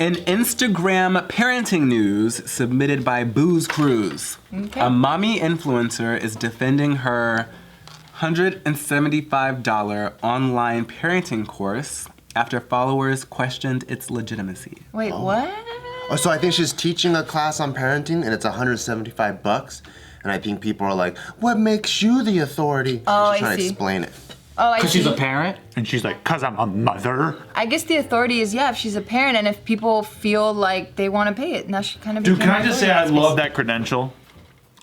In Instagram parenting news submitted by Booze Cruise, a mommy influencer is defending her $175 online parenting course after followers questioned its legitimacy. Wait, what? Oh, so I think she's teaching a class on parenting, and it's $175. And I think people are like, "What makes you the authority?" Oh, she's trying I to see. explain it. Oh, I Because see. she's a parent? And she's like, "'Cause I'm a mother." I guess the authority is, if she's a parent and if people feel like they want to pay it, now she kind of Dude, can I just say I love that credential?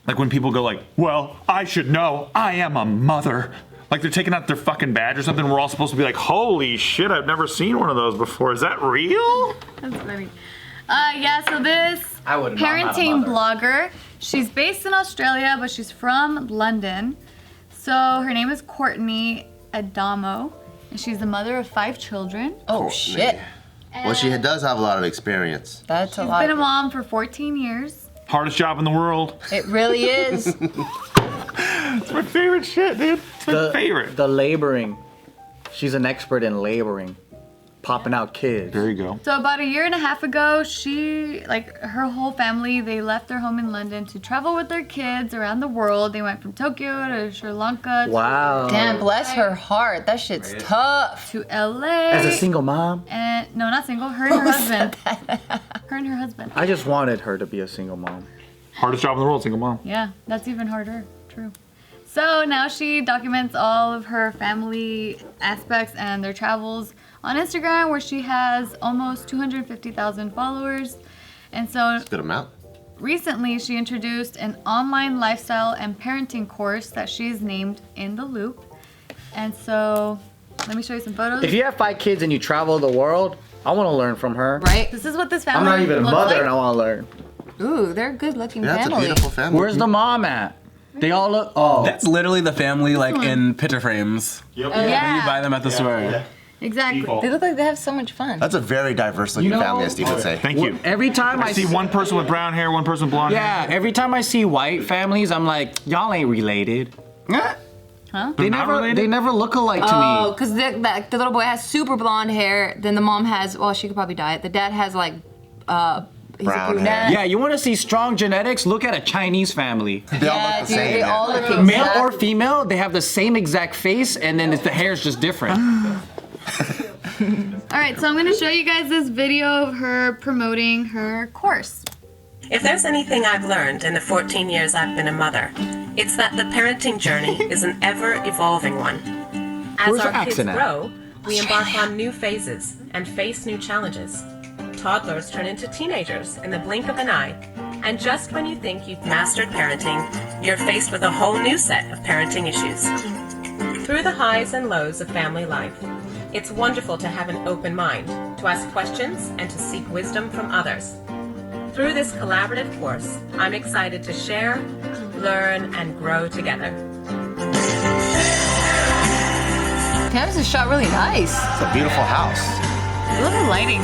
Like when people go like, "Well, I should know. I am a mother." Like they're taking out their fucking badge or something. We're all supposed to be like, "Holy shit, I've never seen one of those before. Is that real?" That's funny. So this I wouldn't know, I'm not a parenting mother. blogger, she's based in Australia, but she's from London. So her name is Courtney Adamo, and she's the mother of 5 children. Oh, shit. Well, she does have a lot of experience. That's a She's lot. been a mom for 14 years. Hardest job in the world. It really is. It's my favorite shit, dude. It's my favorite. The laboring. She's an expert in laboring. Popping out kids. There you go. So about a year and a half ago, her whole family, they left their home in London to travel with their kids around the world. They went from Tokyo to Sri Lanka Wow. Damn, bless her heart. That shit's tough. to LA. As a single mom, And no, not single. Her and her husband. Her and her husband. I just wanted her to be a single mom. Hardest job in the world, single mom. Yeah, that's even harder. True. So now she documents all of her family aspects and their travels on Instagram, where she has almost 250,000 followers. And so Good amount. recently she introduced an online lifestyle and parenting course that she's named In the Loop. And so let me show you some photos. If you have 5 kids and you travel the world, I want to learn from her. Right? This is what this I'm family not even a looks mother like. and I want to learn. Ooh, they're a good looking Yeah, it's a family. beautiful family. Where's the mom at? They all look. Oh. That's literally the family like in picture frames. Yep. Yeah. You buy them at the store. Exactly. They look like they have so much fun. That's a very diverse looking You know- family, as Steve would say. Thank you. Every time I see one person with brown hair, one person with blonde hair. Yeah, every time I see white families, I'm like, y'all ain't related. Huh? They not never, related? they never look alike to Oh, me. because the little boy has super blonde hair. Then the mom has, well, she could probably dye it. The dad has like, he's Brown a brunette. hair. Yeah, you want to see strong genetics? Look at a Chinese family. They all Yeah, look the dude, same. they man. all look exact. Male or female, they have the same exact face, and then the hair's just different. All right, so I'm going to show you guys this video of her promoting her course. If there's anything I've learned in the 14 years I've been a mother, it's that the parenting journey is an ever-evolving one. As Where's our her kids accent at? grow, we embark on new phases and face new challenges. Toddlers turn into teenagers in the blink of an eye, and just when you think you've mastered parenting, you're faced with a whole new set of parenting issues. Through the highs and lows of family life, it's wonderful to have an open mind, to ask questions, and to seek wisdom from others. Through this collaborative course, I'm excited to share, learn, and grow together. Damn, this is shot really nice. It's a beautiful house. I love the lighting.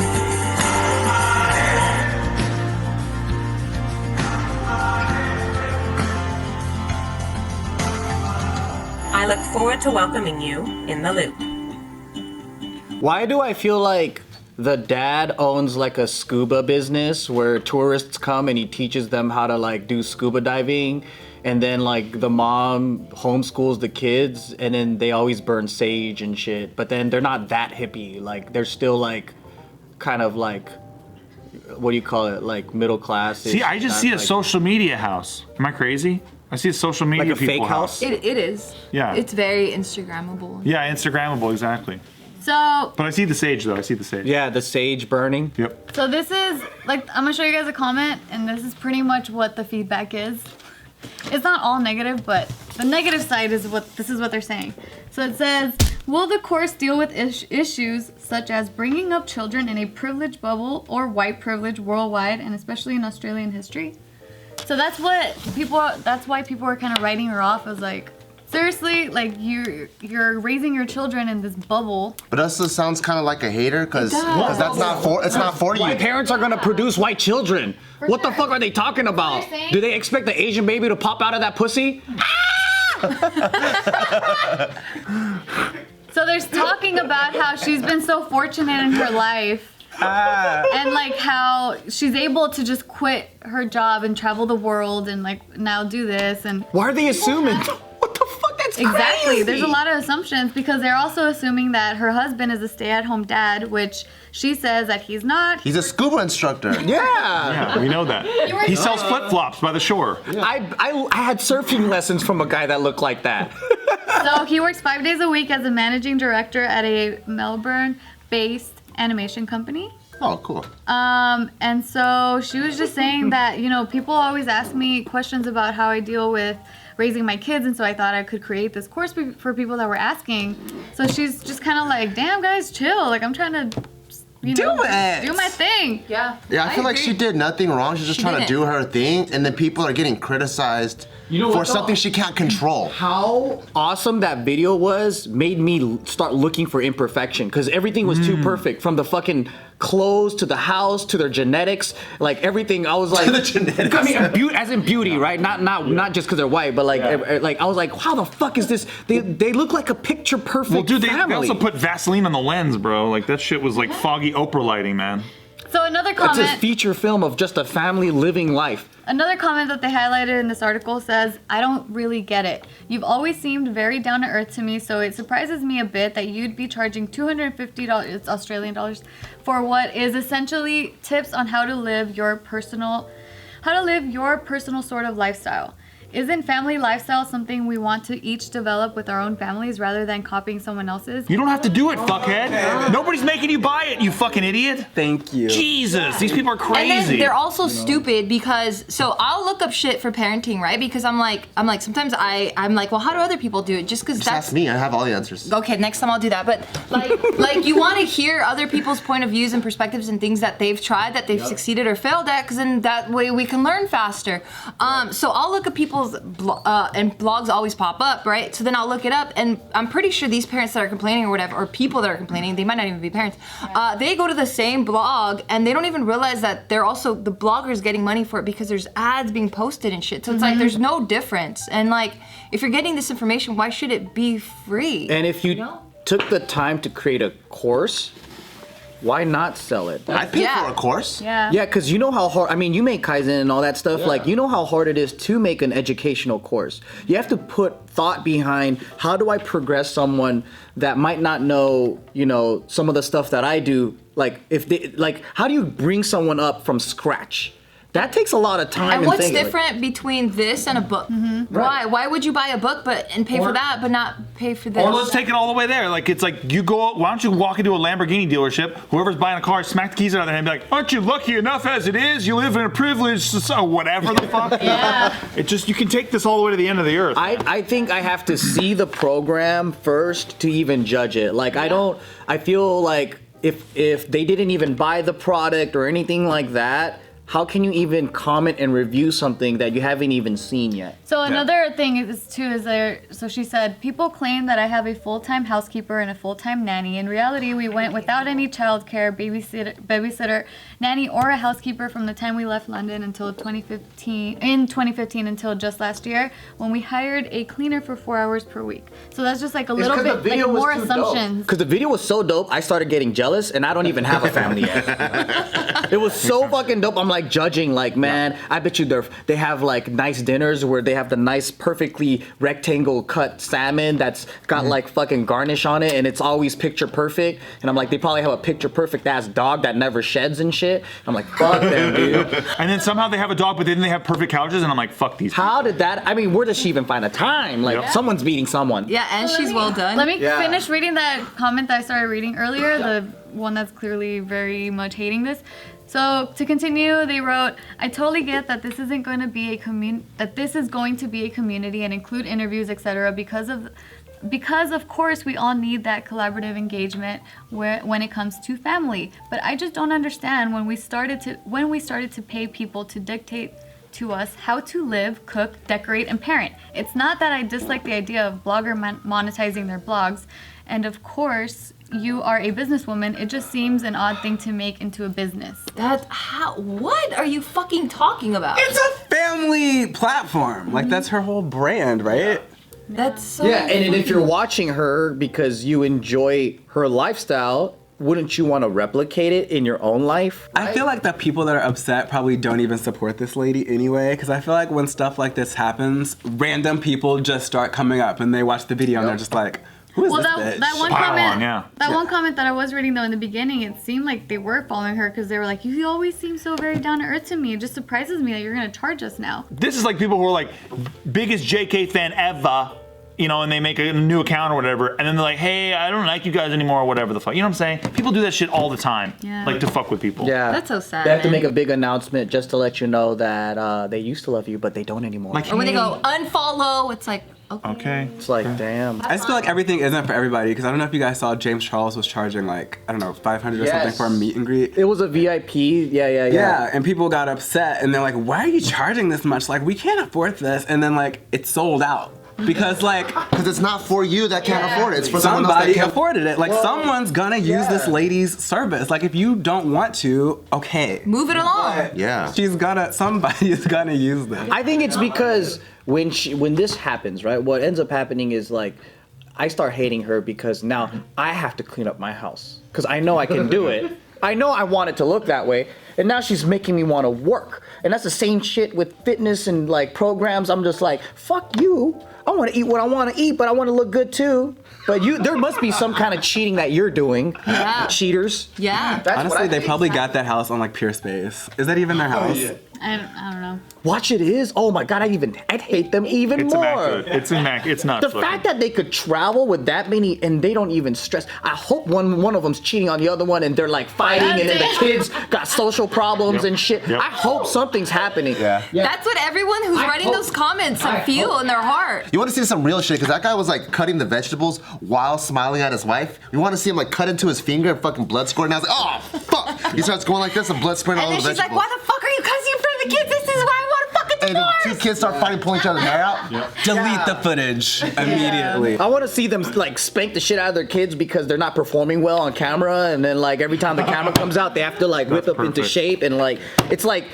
I look forward to welcoming you in the loop. Why do I feel like the dad owns like a scuba business where tourists come and he teaches them how to like do scuba diving, and then like the mom homeschools the kids, and then they always burn sage and shit, but then they're not that hippie. Like they're still like kind of like, what do you call it, like middle class. See, I just see a social media house. Am I crazy? I see a social media Like a fake people house? It is. Yeah. It's very Instagrammable. Yeah, Instagrammable, exactly. So, But I see the sage though. I see the sage. Yeah, the sage burning. Yep. so this is, like, I'm gonna show you guys a comment, and this is pretty much what the feedback is. It's not all negative, but the negative side is this is what they're saying. So it says, will the course deal with issues such as bringing up children in a privileged bubble or white privilege worldwide, and especially in Australian history? So that's why people are kind of writing her off as like, seriously, like you're raising your children in this bubble. But also sounds kind of like a hater, because does. that's not for. It's not for you. White parents are gonna produce white children. What the fuck are they talking about? They're saying- Do they expect the Asian baby to pop out of that pussy? So there's talking about how she's been so fortunate in her life And like how she's able to just quit her job and travel the world and like now do this and Why are they assuming? What the fuck? That's exactly. crazy. There's a lot of assumptions because they're also assuming that her husband is a stay-at-home dad, which she says that he's not. He's a scuba instructor. Yeah, we know that. He sells flip-flops by the shore. I had surfing lessons from a guy that looked like that. So he works 5 days a week as a managing director at a Melbourne-based animation company. Oh, cool. And so she was just saying that, you know, people always ask me questions about how I deal with raising my kids, and so I thought I could create this course for people that were asking. So she's just kind of like, damn, guys, chill. Like, I'm trying to, you know, do my thing. Yeah. Yeah, I feel like she did nothing wrong. She's just trying to do her thing, and then people are getting criticized for something she can't control. How awesome that video was made me start looking for imperfection because everything was too perfect, from the fucking clothes to the house to their genetics, like everything. I was like, The genetics. I mean, as in beauty, right? Not just because they're white, but like, like I was like, how the fuck is this? They look like a picture perfect Well, dude, they family. also put Vaseline on the lens, bro. Like that shit was like foggy Oprah lighting, man. So another That's a comment. feature film of just a family living life. Another comment that they highlighted in this article says, I don't really get it. You've always seemed very down to earth to me, so it surprises me a bit that you'd be charging $250, it's Australian dollars, for what is essentially tips on how to live your personal sort of lifestyle. Isn't family lifestyle something we want to each develop with our own families rather than copying someone else's? You don't have to do it, fuckhead. Nobody's making you buy it, you fucking idiot. Thank you. Jesus, these people are crazy. And then they're also stupid because, so I'll look up shit for parenting, right? Because I'm like, sometimes I'm like, well, how do other people do it? Just because Just ask me. I have all the answers. Okay, next time I'll do that. But like you want to hear other people's point of views and perspectives and things that they've tried, that they've succeeded or failed at, because then that way we can learn faster. So I'll look at people's and blogs always pop up, right? So then I'll look it up, and I'm pretty sure these parents that are complaining or whatever, or people that are complaining, they might not even be parents. They go to the same blog and they don't even realize that they're also the bloggers getting money for it because there's ads being posted and shit. So it's like there's no difference. And like, if you're getting this information, why should it be free? And if you took the time to create a course, why not sell it? I paid for a course. Yeah. Yeah, because you know how hard, I mean, you make Kaizen and all that stuff. Like, you know how hard it is to make an educational course. You have to put thought behind, how do I progress someone that might not know, you know, some of the stuff that I do? Like, if they, like, how do you bring someone up from scratch? That takes a lot of time. And what's thinking. different between this and a book? Why? Why would you buy a book and pay for that, but not pay for this? Or let's take it all the way there. Like, it's like, you go, why don't you walk into a Lamborghini dealership, whoever's buying a car, smack the keys out of their hand and be like, aren't you lucky enough as it is? You live in a privileged society, whatever the fuck. Yeah. It just, you can take this all the way to the end of the earth. I think I have to see the program first to even judge it. Like, I feel like if they didn't even buy the product or anything like that, how can you even comment and review something that you haven't even seen yet? So another thing is there, so she said, people claim that I have a full-time housekeeper and a full-time nanny. In reality, we went without any childcare, babysitter, nanny, or a housekeeper from the time we left London until 2015 until just last year, when we hired a cleaner for 4 hours per week. So that's just like a little bit, like more assumptions. Because the video was so dope, I started getting jealous, and I don't even have a family yet. It was so fucking dope. I'm like judging, like, man, I bet you they have like nice dinners where they have the nice perfectly rectangle cut salmon that's got like fucking garnish on it, and it's always picture perfect. And I'm like, they probably have a picture perfect ass dog that never sheds and shit. I'm like, fuck them, dude. And then somehow they have a dog, but then they have perfect couches, and I'm like, fuck these How did that? I mean, where does she even find the time? Like, someone's beating someone. Yeah, and she's well done. Let me finish reading that comment that I started reading earlier, the one that's clearly very much hating this. So to continue, they wrote, I totally get that this isn't going to be this is going to be a community and include interviews, etc. because of course we all need that collaborative engagement when it comes to family. But I just don't understand when we started to pay people to dictate to us how to live, cook, decorate, and parent. It's not that I dislike the idea of blogger monetizing their blogs, and of course you are a businesswoman. It just seems an odd thing to make into a business. What are you fucking talking about? It's a family platform. Like, that's her whole brand, right? That's so Yeah, and if you're watching her because you enjoy her lifestyle, wouldn't you want to replicate it in your own life? I feel like the people that are upset probably don't even support this lady anyway, because I feel like when stuff like this happens, random people just start coming up and they watch the video and they're just like, who is Well, this that, bitch? that one Pile comment, on, yeah. that one comment that I was reading though in the beginning, it seemed like they were following her because they were like, "You always seem so very down to earth to me. It just surprises me that you're gonna charge us now." This is like people who are like biggest JK fan ever, you know, and they make a new account or whatever, and then they're like, hey, I don't like you guys anymore or whatever the fuck. You know what I'm saying? People do that shit all the time. Yeah. Like to fuck with people. Yeah. That's so sad. They have to man. make a big announcement just to let you know that they used to love you, but they don't anymore. Like, Or when they hey. go unfollow, it's like, Okay. It's like, damn. I just feel like everything isn't for everybody, because I don't know if you guys saw James Charles was charging like, I don't know, 500 or something for a meet and greet. It was a VIP. Yeah. And people got upset and they're like, why are you charging this much? Like, we can't afford this. And then like, it's sold out. Because like, Because it's not for you that can't afford it. It's for someone else somebody that can't. afforded it. Like, someone's gonna use this lady's service. Like, if you don't want to, okay. move it along. Yeah. Somebody is gonna use this. I think it's because when this happens, right? What ends up happening is like I start hating her because now I have to clean up my house because I know I can do it. I know I want it to look that way, and now she's making me want to work. And that's the same shit with fitness and like programs. I'm just like, fuck you. I want to eat what I want to eat, but I want to look good too. But there must be some kind of cheating that you're doing. Yeah. Cheaters. Yeah. That's what Honestly, I they think. probably got that house on like Pure Space. Is that even their house? I don't know. Watch it is. Oh my god, I'd hate them even It's more. immaculate. It's immaculate. It's nuts. The fact that they could travel with that many and they don't even stress. I hope one of them's cheating on the other one and they're like fighting and then the kids got social problems and shit. Yep. I hope something's happening. Yeah. That's what everyone who's writing those comments feel in their heart. You want to see some real shit? Because that guy was like cutting the vegetables while smiling at his wife. You want to see him like cut into his finger and fucking blood squirting. I was like, oh, fuck. He starts going like this and blood squirting all And over then the she's vegetables. like, why the fuck are you cussing in front of the kids? This is why I want to fucking And the divorce. two kids start fighting, pulling each other's hair out. Delete the footage immediately. I want to see them like spank the shit out of their kids because they're not performing well on camera, and then like every time the camera comes out, they have to like whip That's up into perfect. shape, and like it's like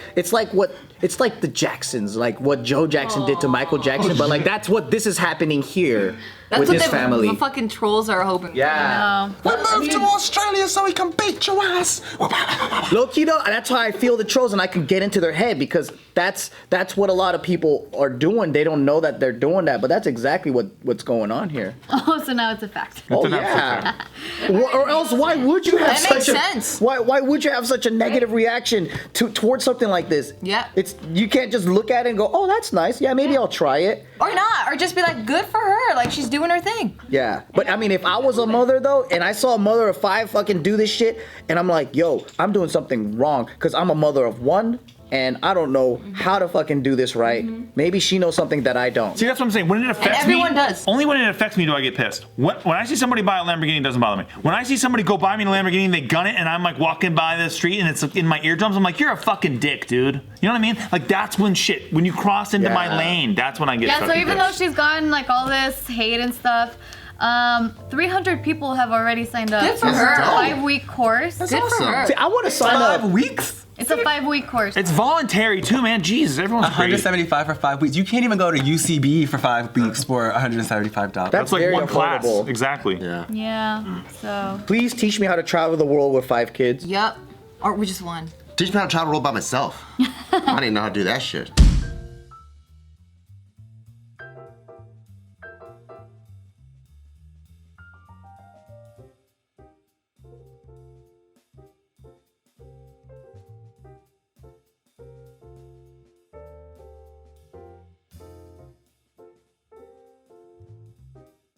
the Jacksons, like what Joe Jackson did to Michael Jackson, but like that's what this is happening here That's with what this family. the fucking trolls are hoping. Yeah. No. We moved to Australia so he can beat your ass. Low key though, that's how I feel the trolls, and I can get into their head because that's what a lot of people are doing. They don't know that they're doing that, but that's exactly what's going on here. Oh, so now it's a fact. Oh an yeah. Or else, why would you have That makes such sense. a why would you have such a negative reaction towards something like this? Yeah. It's you can't just look at it and go, oh, that's nice. Yeah, maybe I'll try it. Or not. Or just be like, good for her. Like, she's doing her thing. Yeah, but I mean, if I was a mother though, and I saw a mother of 5 fucking do this shit, and I'm like, yo, I'm doing something wrong because I'm a mother of 1. And I don't know how to fucking do this right. Maybe she knows something that I don't. See, that's what I'm saying. When it affects everyone me, does. only when it affects me do I get pissed. When I see somebody buy a Lamborghini, it doesn't bother me. When I see somebody go buy me a Lamborghini and they gun it, and I'm like walking by the street and it's in my eardrums, I'm like, you're a fucking dick, dude. You know what I mean? Like that's when shit. When you cross into my lane, that's when I get. Yeah, so fucking even though pissed. she's gotten like all this hate and stuff, 300 people have already signed up. Good for her. a 5-week course. Good for her. See, I want to sign 5 up. weeks? It's a 5-week course. It's voluntary too, man. Jesus, everyone's crazy. 175 for 5 weeks. You can't even go to UCB for 5 weeks for $175. That's like very one class. affordable. Exactly. Yeah. Yeah. So Please teach me how to travel the world with 5 kids. Yup. Or we just won. Teach me how to travel the world by myself. I didn't know how to do that shit.